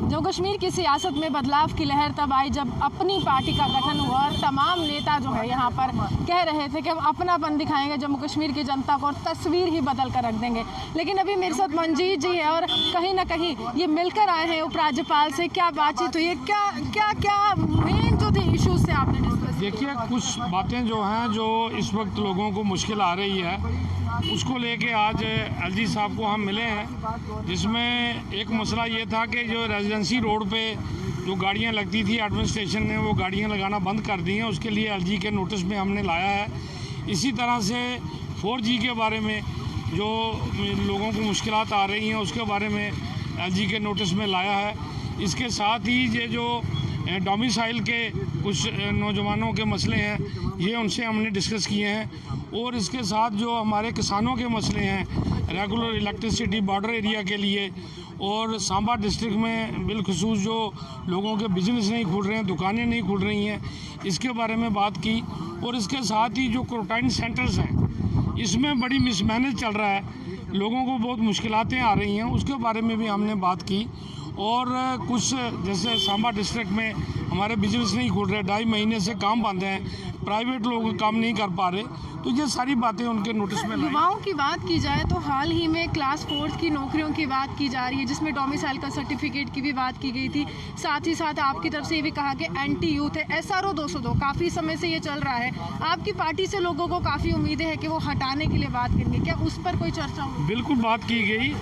जम्मू कश्मीर की सियासत में बदलाव की लहर तब आई जब अपनी पार्टी का गठन हुआ और तमाम नेता जो है यहाँ पर कह रहे थे कि हम अपनापन दिखाएंगे जम्मू कश्मीर की जनता को और तस्वीर ही बदल कर रख देंगे। लेकिन अभी मेरे साथ मंजीत जी है और कहीं ना कहीं ये मिलकर आए हैं उपराज्यपाल से, क्या बातचीत हुई है, क्या मेन जो थे इश्यूज थे आपने डिस्कस? देखिए, कुछ बातें जो हैं जो इस वक्त लोगों को मुश्किल आ रही है उसको लेके आज एलजी साहब को हम मिले हैं, जिसमें एक मसला ये था कि जो रेजिडेंसी रोड पे जो गाड़ियां लगती थी एडमिनिस्ट्रेशन ने वो गाड़ियां लगाना बंद कर दी हैं, उसके लिए एलजी के नोटिस में हमने लाया है। इसी तरह से 4G के बारे में जो लोगों को मुश्किलात आ रही हैं उसके बारे में एलजी के नोटिस में लाया है। इसके साथ ही ये जो डोमिसाइल के कुछ नौजवानों के मसले हैं ये उनसे हमने डिस्कस किए हैं, और इसके साथ जो हमारे किसानों के मसले हैं रेगुलर इलेक्ट्रिसिटी बॉर्डर एरिया के लिए, और सांबा डिस्ट्रिक्ट में बिलखसूस जो लोगों के बिजनेस नहीं खुल रहे हैं, दुकानें नहीं खुल रही हैं, इसके बारे में बात की। और इसके साथ ही जो क्वारंटाइन सेंटर्स हैं इसमें बड़ी मिसमैनेज चल रहा है, लोगों को बहुत मुश्किलातें आ रही हैं, उसके बारे में भी हमने बात की। और कुछ जैसे सांबा डिस्ट्रिक्ट में हमारे बिजनेस नहीं खुल रहे, 2.5 महीने से काम बंद हैं, प्राइवेट लोग काम नहीं कर पा रहे, तो ये सारी बातें उनके नोटिस में लाई। युवाओं की बात की जाए तो हाल ही में क्लास 4 की नौकरियों की बात की जा रही है, जिसमें डोमिसाइल का सर्टिफिकेट की भी बात की गई थी। साथ ही साथ आपकी तरफ से ये भी कहा कि एंटी यूथ है SRO 202, काफ़ी समय से ये चल रहा है। आपकी पार्टी से लोगों को काफ़ी उम्मीदें हैं कि वो हटाने के लिए बात करेंगे, क्या उस पर कोई चर्चा हुई? बिल्कुल बात की गई,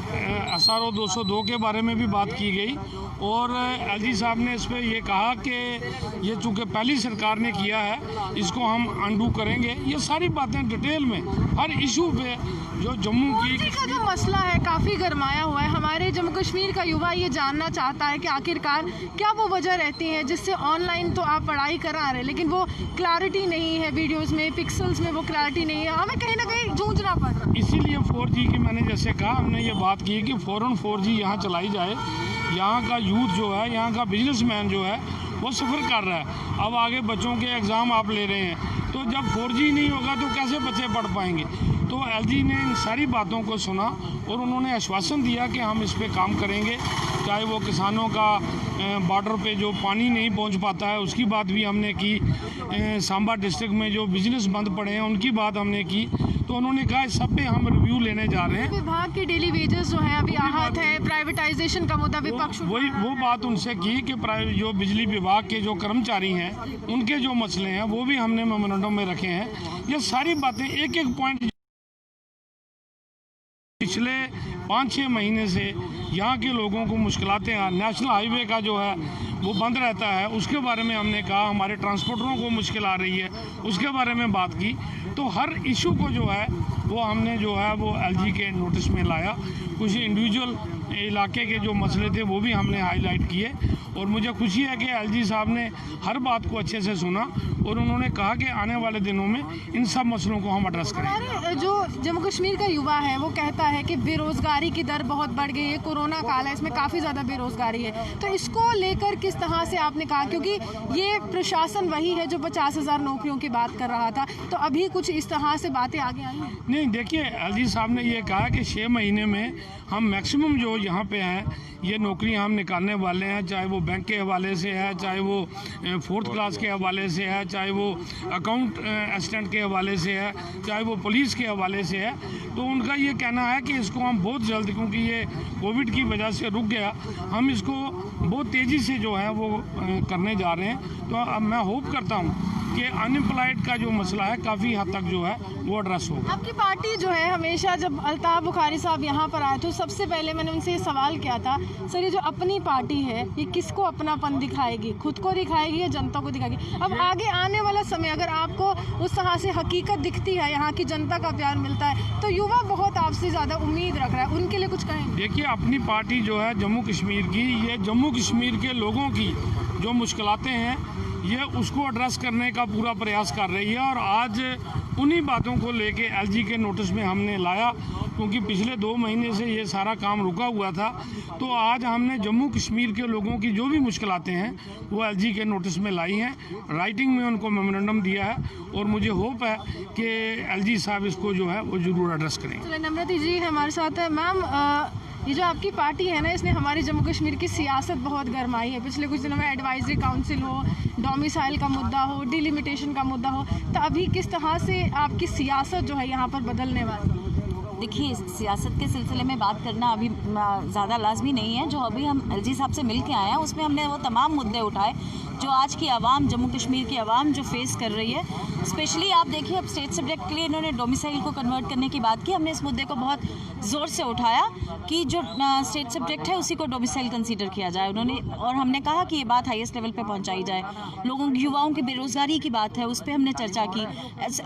SRO 202 के बारे में भी बात की गई, और एलजी साहब ने इस पर ये कहा कि ये चूँकि पहली सरकार ने किया है इसको हम अंडू करेंगे। ये सारी बातें डिटेल में हर इशू पे जो जम्मू की का जो मसला है काफ़ी गरमाया हुआ है। हमारे जम्मू कश्मीर का युवा ये जानना चाहता है कि आखिरकार क्या वो वजह रहती है जिससे ऑनलाइन तो आप पढ़ाई करा रहे हैं लेकिन वो क्लैरिटी नहीं है, वीडियोस में पिक्सल्स में वो क्लैरिटी नहीं है, हमें कहीं ना कहीं जूझना पड़ रहा है। इसीलिए 4G की मैंने जैसे कहा, हमने ये बात की कि फ़ौरन 4G यहाँ चलाई जाए। यहाँ का यूथ जो है, यहाँ का बिजनेसमैन जो है वो सफ़र कर रहा है। अब आगे बच्चों के एग्ज़ाम आप ले रहे हैं, तो जब 4G नहीं होगा तो कैसे बच्चे पढ़ पाएंगे? तो एलजी ने इन सारी बातों को सुना और उन्होंने आश्वासन दिया कि हम इस पे काम करेंगे। चाहे वो किसानों का बॉर्डर पे जो पानी नहीं पहुंच पाता है उसकी बात भी हमने की, सांबा डिस्ट्रिक्ट में जो बिजनेस बंद पड़े हैं उनकी बात हमने की। तो उन्होंने कहा इस सब पे हम रिव्यू लेने जा रहे हैं। विभाग के डेली वेजेस जो है अभी आहत है, प्राइवेटाइजेशन का मुद्दा विपक्ष वो बात उनसे की कि जो बिजली विभाग के जो कर्मचारी हैं उनके जो मसले हैं वो भी हमने मेमोरेंडम में रखे हैं। ये सारी बातें एक एक पॉइंट पिछले 5-6 महीने से यहाँ के लोगों को मुश्किलातें हैं। नेशनल हाईवे का जो है वो बंद रहता है, उसके बारे में हमने कहा। हमारे ट्रांसपोर्टरों को मुश्किल आ रही है, उसके बारे में बात की। तो हर इशू को जो है वो हमने जो है वो एलजी के नोटिस में लाया। कुछ इंडिविजुअल इलाके के जो मसले थे वो भी हमने हाईलाइट किए, और मुझे खुशी है कि एलजी साहब ने हर बात को अच्छे से सुना और उन्होंने कहा कि आने वाले दिनों में इन सब मसलों को हम एड्रेस करेंगे। जो जम्मू कश्मीर का युवा है वो कहता है कि बेरोजगारी की दर बहुत बढ़ गई है, कोरोना काल है, इसमें काफ़ी ज़्यादा बेरोजगारी है, तो इसको लेकर किस तरह से आपने कहा, क्योंकि ये प्रशासन वही है जो 50,000 नौकरियों की बात कर रहा था, तो अभी कुछ इस तरह से बातें आगे आई हैं? नहीं, देखिए, एलजी साहब ने ये कहा कि 6 महीने में हम मैक्सिमम जो यहाँ पे हैं ये नौकरियां हम निकालने वाले हैं, चाहे वो बैंक के हवाले से है, चाहे वो 4th क्लास के हवाले से है, चाहे वो अकाउंट असिस्टेंट के हवाले से है, चाहे वो पुलिस के हवाले से है। तो उनका ये कहना है कि इसको हम बहुत जल्द, क्योंकि ये कोविड की वजह से रुक गया, हम इसको बहुत तेज़ी से जो है वो करने जा रहे हैं। तो अब मैं होप करता हूँ कि अनएम्प्लॉयड का जो मसला है काफ़ी हद तक जो है वो एड्रेस होगा। आपकी पार्टी जो है हमेशा, जब अल्ताफ़ बुखारी साहब यहाँ पर आए तो सबसे पहले मैंने उनसे ये सवाल किया था, सर ये जो अपनी पार्टी है ये किसको अपनापन दिखाएगी, खुद को दिखाएगी या जनता को दिखाएगी? अब आगे आने वाला समय अगर आपको उस तरह से हकीकत दिखती है, यहाँ की जनता का प्यार मिलता है, तो युवा बहुत आपसे ज़्यादा उम्मीद रख रहा है, उनके लिए कुछ कहें? देखिए, अपनी पार्टी जो है जम्मू कश्मीर की, ये जम्मू कश्मीर के लोगों की जो मुश्किलातें हैं ये उसको एड्रेस करने का पूरा प्रयास कर रही है, और आज उन्हीं बातों को लेके एलजी के नोटिस में हमने लाया, क्योंकि पिछले 2 महीने से ये सारा काम रुका हुआ था। तो आज हमने जम्मू कश्मीर के लोगों की जो भी मुश्किलातें हैं वो एलजी के नोटिस में लाई हैं, राइटिंग में उनको मेमोरेंडम दिया है, और मुझे होप है कि एलजी साहब इसको जो है वो ज़रूर एड्रेस करेंगे। नम्रता जी हमारे साथ है। मैम, ये जो आपकी पार्टी है ना, इसने हमारी जम्मू कश्मीर की सियासत बहुत गरमाई है। पिछले कुछ दिनों में एडवाइजरी काउंसिल हो, डोमिसाइल का मुद्दा हो, डिलिमिटेशन का मुद्दा हो, तो अभी किस तरह से आपकी सियासत जो है यहाँ पर बदलने वाली? देखिए, सियासत के सिलसिले में बात करना अभी ज़्यादा लाजमी नहीं है। जो अभी हम एलजी साहब से मिल के आए हैं उसमें हमने वो तमाम मुद्दे उठाए जो आज की आवाम, जम्मू कश्मीर की आवाम जो फेस कर रही है। स्पेशली आप देखिए, अब स्टेट सब्जेक्ट के लिए इन्होंने डोमिसाइल को कन्वर्ट करने की बात की। हमने इस मुद्दे को बहुत ज़ोर से उठाया कि जो स्टेट सब्जेक्ट है उसी को डोमिसाइल कंसीडर किया जाए उन्होंने, और हमने कहा कि ये बात हाईएस्ट लेवल पे पहुंचाई जाए। लोगों की, युवाओं की बेरोज़गारी की बात है, उस पर हमने चर्चा की।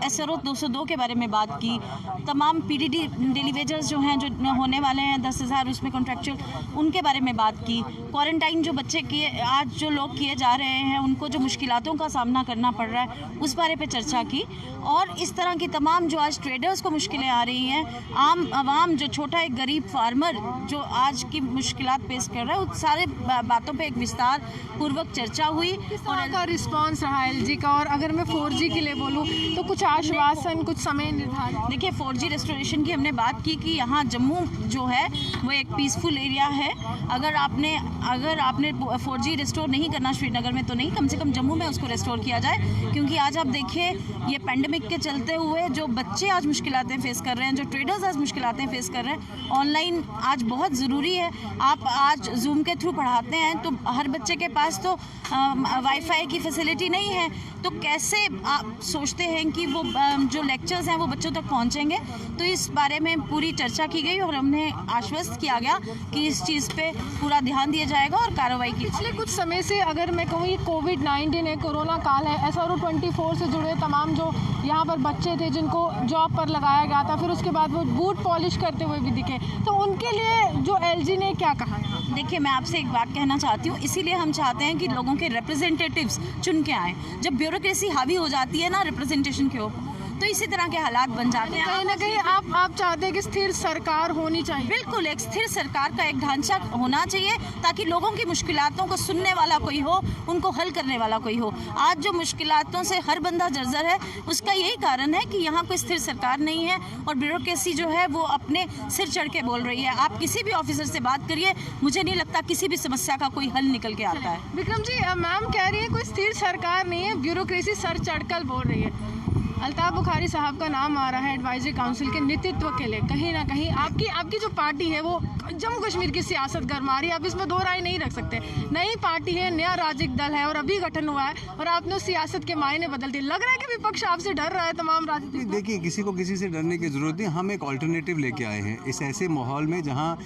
SRO 202 के बारे में बात की। तमाम PDD डेली वेजेस जो हैं, जो होने वाले हैं 10,000 उसमें कॉन्ट्रेक्चुअल, उनके बारे में बात की। क्वारंटाइन जो बच्चे किए, आज जो लोग किए जा रहे हैं, उनको जो मुश्किलातों का सामना करना पड़ रहा है, उस बारे पे चर्चा की। और इस तरह की तमाम जो आज ट्रेडर्स को मुश्किलें आ रही हैं, आम आवाम जो छोटा एक गरीब फार्मर जो आज की मुश्किलात पेश कर रहा है, उस सारे बातों पे एक विस्तार पूर्वक चर्चा हुई। और का रिस्पांस रहा LG का? और अगर मैं 4G के लिए बोलूँ तो कुछ आश्वासन, कुछ समय निर्धारित? देखिए, 4G रेस्टोरेशन की हमने बात की कि यहाँ जम्मू जो है वो एक पीसफुल एरिया है। अगर आपने 4G रेस्टोर नहीं करना श्रीनगर में तो नहीं, कम से कम जम्मू में उसको रेस्टोर किया जाए। क्योंकि आज आप देखिए, ये पेंडेमिक के चलते हुए जो बच्चे आज मुश्किलातें फेस कर रहे हैं, जो ट्रेडर्स आज मुश्किलातें फेस कर रहे हैं, ऑनलाइन आज बहुत ज़रूरी है। आप आज जूम के थ्रू पढ़ाते हैं तो हर बच्चे के पास तो वाईफाई की फैसिलिटी नहीं है, तो कैसे आप सोचते हैं कि वो जो लेक्चर्स हैं वो बच्चों तक पहुंचेंगे? तो इस बारे में पूरी चर्चा की गई और हमने आश्वस्त किया गया कि इस चीज़ पे पूरा ध्यान दिया जाएगा और कार्रवाई की। पिछले कुछ समय से अगर मैं कहूँ, ये कोविड-19 है, कोरोना काल है, SRO 24 से जुड़े तमाम जो यहाँ पर बच्चे थे जिनको जॉब पर लगाया गया था, फिर उसके बाद वो बूट पॉलिश करते हुए भी दिखे, तो उनके लिए जो LG ने क्या कहा? देखिए, मैं आपसे एक बात कहना चाहती हूँ, इसीलिए हम चाहते हैं कि लोगों के रिप्रेजेंटेटिव्स चुन के आएँ। जब ब्यूरोक्रेसी हावी हो जाती है ना रिप्रेजेंटेशन के ऊपर, तो इसी तरह के हालात बन जाते हैं। कहीं ना कहीं आप चाहते हैं कि स्थिर सरकार होनी चाहिए? बिल्कुल, एक स्थिर सरकार का एक ढांचा होना चाहिए ताकि लोगों की मुश्किलातों को सुनने वाला कोई हो, उनको हल करने वाला कोई हो। आज जो मुश्किलातों से हर बंदा जर्जर है, उसका यही कारण है कि यहाँ कोई स्थिर सरकार नहीं है और ब्यूरोक्रेसी जो है वो अपने सिर चढ़ के बोल रही है। आप किसी भी ऑफिसर से बात करिए, मुझे नहीं लगता किसी भी समस्या का कोई हल निकल के आता है। विक्रम जी, मैम कह रही है कोई स्थिर सरकार नहीं है, ब्यूरोक्रेसी सर चढ़कर बोल रही है। अल्ताफ बुखारी साहब का नाम आ रहा है एडवाइजरी काउंसिल के नेतृत्व के लिए। कहीं ना कहीं आपकी जो पार्टी है वो जम्मू कश्मीर की सियासत गरमा रही है, आप इसमें दो राय नहीं रख सकते। नई पार्टी है, नया राजनीतिक दल है और अभी गठन हुआ है और आपने उस सियासत के मायने बदल दिए। लग रहा है कि विपक्ष आपसे डर रहा है तमाम राजनीतिक? देखिए, किसी को किसी से डरने की जरूरत नहीं। हम एक ऑल्टरनेटिव लेके आए हैं इस ऐसे माहौल में जहाँ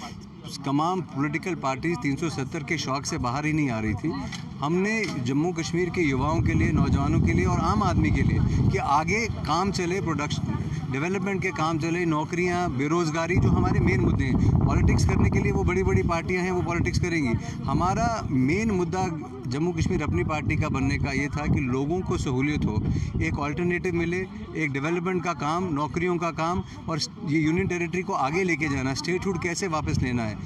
तमाम पॉलिटिकल पार्टीज 370 के शौक से बाहर ही नहीं आ रही थी। हमने जम्मू कश्मीर के युवाओं के लिए, नौजवानों के लिए और आम आदमी के लिए कि आगे काम चले, प्रोडक्शन डेवलपमेंट के काम चले, नौकरियां, बेरोज़गारी जो हमारे मेन मुद्दे हैं। पॉलिटिक्स करने के लिए वो बड़ी बड़ी पार्टियां हैं, वो पॉलिटिक्स करेंगी। हमारा मेन मुद्दा जम्मू कश्मीर अपनी पार्टी का बनने का ये था कि लोगों को सहूलियत हो, एक ऑल्टरनेटिव मिले, एक डेवलपमेंट का काम, नौकरियों का काम और ये यूनियन टेरिटरी को आगे लेके जाना, स्टेटहुड कैसे वापस लेना है,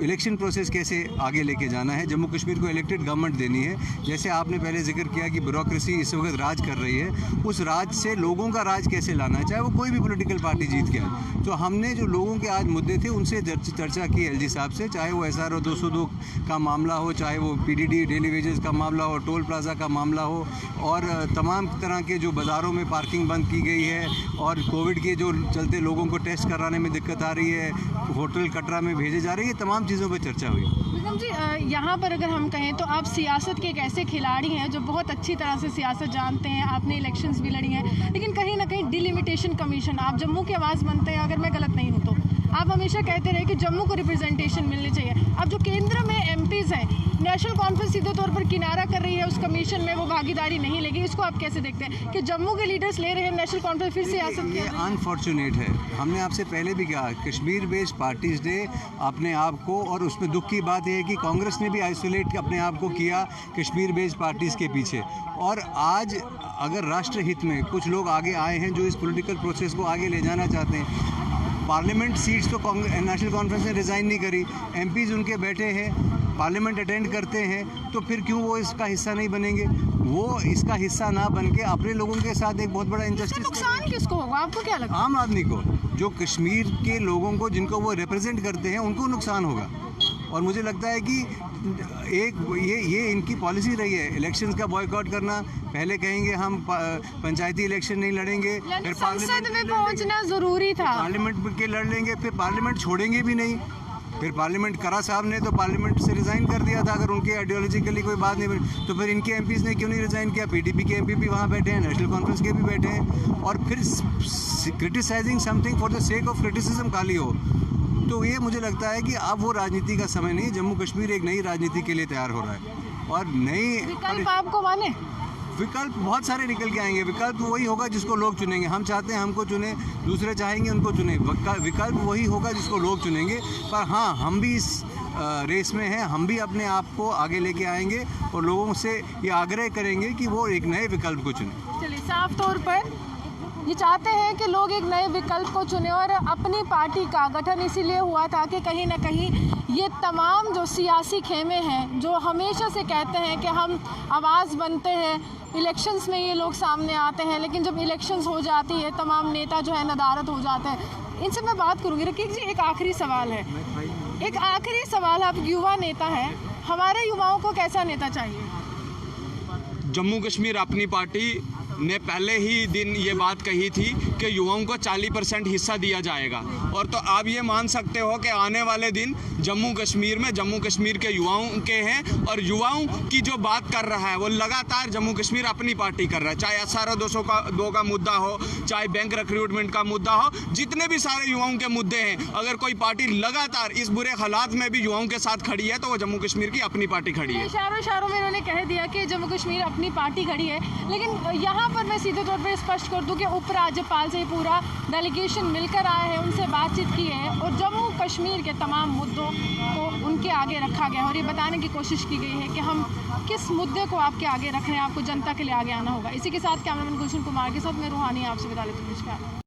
इलेक्शन प्रोसेस कैसे आगे लेके जाना है, जम्मू कश्मीर को इलेक्टेड गवर्नमेंट देनी है। जैसे आपने पहले जिक्र किया कि ब्यूरोक्रेसी इस वक्त राज कर रही है, उस राज से लोगों का राज कैसे लाना है, चाहे वो कोई भी पॉलिटिकल पार्टी जीत के आए। तो हमने जो लोगों के आज मुद्दे थे उनसे चर्चा की LG साहब से, चाहे वो SRO 202 का मामला हो, चाहे वो PDD डेली वेजेस का मामला हो, टोल प्लाजा का मामला हो और तमाम तरह के जो बाज़ारों में पार्किंग बंद की गई है और कोविड के जो चलते लोगों को टेस्ट कराने में दिक्कत आ रही है, होटल कटरा में भेजे जा रही है, तमाम चीज़ों पर चर्चा हुई। विक्रम जी, यहाँ पर अगर हम कहें तो आप सियासत के एक ऐसे खिलाड़ी हैं जो बहुत अच्छी तरह से सियासत जानते हैं, आपने इलेक्शंस भी लड़ी हैं, लेकिन कहीं ना कहीं डिलिमिटेशन कमीशन, आप जम्मू की आवाज़ बनते हैं, अगर मैं गलत नहीं हूँ तो आप हमेशा कहते रहे कि जम्मू को रिप्रेजेंटेशन मिलनी चाहिए। अब जो केंद्र में MPs हैं, नेशनल कॉन्फ्रेंस सीधे तौर पर किनारा कर रही है, उस कमीशन में वो भागीदारी नहीं लेगी, इसको आप कैसे देखते हैं कि जम्मू के लीडर्स ले रहे हैं, नेशनल कॉन्फ्रेंस फिर सियासत? ये अनफॉर्चुनेट है। हमने आपसे पहले भी कहा, कश्मीर बेस्ड पार्टीज ने अपने आप को, और उसमें दुख की बात यह है कि कांग्रेस ने भी आइसोलेट अपने आप को किया कश्मीर बेस्ड पार्टीज के पीछे। और आज अगर राष्ट्रहित में कुछ लोग आगे आए हैं जो इस पॉलिटिकल प्रोसेस को आगे ले जाना चाहते हैं, पार्लियामेंट सीट्स तो नेशनल कॉन्फ्रेंस ने रिज़ाइन नहीं करी, MPs उनके बैठे हैं, पार्लियामेंट अटेंड करते हैं, तो फिर क्यों वो इसका हिस्सा नहीं बनेंगे? वो इसका हिस्सा ना बन के अपने लोगों के साथ एक बहुत बड़ा इसका इंजस्टिस नुकसान किसको होगा, आपको क्या लगता है? आम आदमी को, जो कश्मीर के लोगों को जिनको वो रिप्रेजेंट करते हैं उनको नुकसान होगा। और मुझे लगता है कि एक ये इनकी पॉलिसी रही है इलेक्शंस का बॉयकॉट करना। पहले कहेंगे हम पंचायती इलेक्शन नहीं लड़ेंगे, फिर संसद में पहुंचना जरूरी था, पार्लियामेंट के लड़ लेंगे, फिर पार्लियामेंट छोड़ेंगे भी नहीं। फिर पार्लियामेंट करा साहब ने तो पार्लियामेंट से रिज़ाइन कर दिया था, अगर उनके आइडियोलॉजिकली कोई बात नहीं बनी तो फिर इनके एमपीज़ ने क्यों नहीं रिज़ाइन किया? पीडीपी के एमपी भी वहाँ बैठे हैं, नेशनल कॉन्फ्रेंस के भी बैठे हैं, और फिर criticising something for the sake of criticism खाली हो। तो ये मुझे लगता है कि अब वो राजनीति का समय नहीं, जम्मू कश्मीर एक नई राजनीति के लिए तैयार हो रहा है। और नई विकल्प आपको माने? विकल्प बहुत सारे निकल के आएंगे। विकल्प वही होगा जिसको लोग चुनेंगे। हम चाहते हैं हमको चुने, दूसरे चाहेंगे उनको चुने। विकल्प वही होगा जिसको लोग चुनेंगे। पर हाँ, हम भी इस रेस में हैं, हम भी अपने आप को आगे लेके आएंगे और लोगों से ये आग्रह करेंगे कि वो एक नए विकल्प को चुनें। चलिए, साफ तौर पर ये चाहते हैं कि लोग एक नए विकल्प को चुने, और अपनी पार्टी का गठन इसीलिए हुआ था कि कहीं ना कहीं ये तमाम जो सियासी खेमे हैं, जो हमेशा से कहते हैं कि हम आवाज़ बनते हैं, इलेक्शंस में ये लोग सामने आते हैं, लेकिन जब इलेक्शंस हो जाती है तमाम नेता जो है नदारद हो जाते हैं। इनसे मैं बात करूँगी। रकीब जी, एक आखिरी सवाल है, एक आखिरी सवाल। आप युवा नेता हैं, हमारे युवाओं को कैसा नेता चाहिए? जम्मू कश्मीर अपनी पार्टी ने पहले ही दिन ये बात कही थी कि युवाओं को 40% हिस्सा दिया जाएगा, और तो आप ये मान सकते हो कि आने वाले दिन जम्मू कश्मीर में जम्मू कश्मीर के युवाओं के हैं, और युवाओं की जो बात कर रहा है वो लगातार जम्मू कश्मीर अपनी पार्टी कर रहा है। चाहे SRO 202 का मुद्दा हो, चाहे बैंक रिक्रूटमेंट का मुद्दा हो, जितने भी सारे युवाओं के मुद्दे हैं, अगर कोई पार्टी लगातार इस बुरे हालात में भी युवाओं के साथ खड़ी है तो वो जम्मू कश्मीर की अपनी पार्टी खड़ी है। इशारों में इन्होंने कह दिया कि जम्मू कश्मीर अपनी पार्टी खड़ी है, लेकिन यहाँ पर मैं सीधे तौर पर स्पष्ट कर दूं कि उपराज्यपाल से पूरा डेलीगेशन मिलकर आया है, उनसे बातचीत की है, और जम्मू कश्मीर के तमाम मुद्दों को उनके आगे रखा गया है, और ये बताने की कोशिश की गई है कि हम किस मुद्दे को आपके आगे रख रहे हैं, आपको जनता के लिए आगे आना होगा। इसी के साथ कैमरामैन गुलशन कुमार के साथ मैं रूहानी आपसे विदा लेती हूं। नमस्कार।